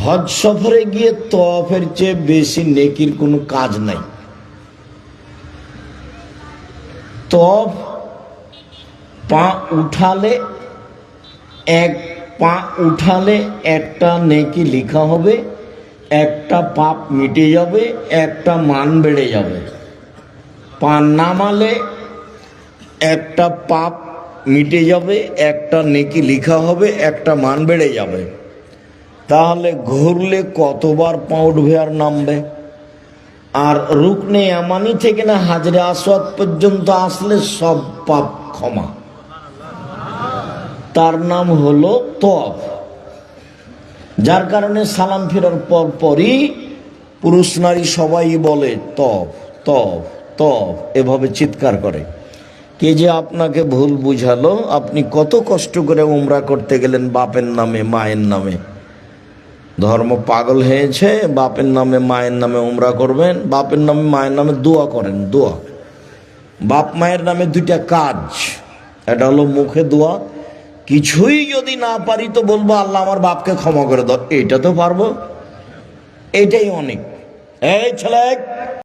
হজ সফরে গিয়ে তওয়াফের চেয়ে বেশি নেকির কোনো কাজ নাই। তওয়াফ পা উঠালে এক পা উঠালে একটা নেকি লেখা হবে, একটা পাপ মিটে যাবে, একটা মান বেড়ে যাবে। পা নামালে একটা পাপ মিটে যাবে, একটা নেকি লেখা হবে, একটা মান বেড়ে যাবে। তাহলে ঘুরলে কতবার পা উঠবে আর নামবে? আর রুকনে ইয়ামানি থেকে না হাজরে আসওয়াদ পর্যন্ত আসলে সব পাপ ক্ষমা। তার নাম হলো তওয়াফ। যার কারণে সালাম ফেরার পর পরই পুরুষ নারী সবাই বলে তওয়াফ তওয়াফ তওয়াফ, এভাবে চিৎকার করে। কে যে আপনাকে ভুল বুঝালো? আপনি কত কষ্ট করে উমরা করতে গেলেন বাপের নামে মায়ের নামে। ধর্ম পাগল হয়েছে, বাপের নামে মায়ের নামে উমরা করবেন, বাপের নামে মায়ের নামে দোয়া করেন। দোয়া বাপ মায়ের নামে দুইটা কাজ, এটা হলো মুখে দোয়া। কিছুই যদি না পারি তো বলবো আল্লাহ আমার বাপকে ক্ষমা করে দাও, এটা তো পারবো, এটাই অনেক। এই ছেলে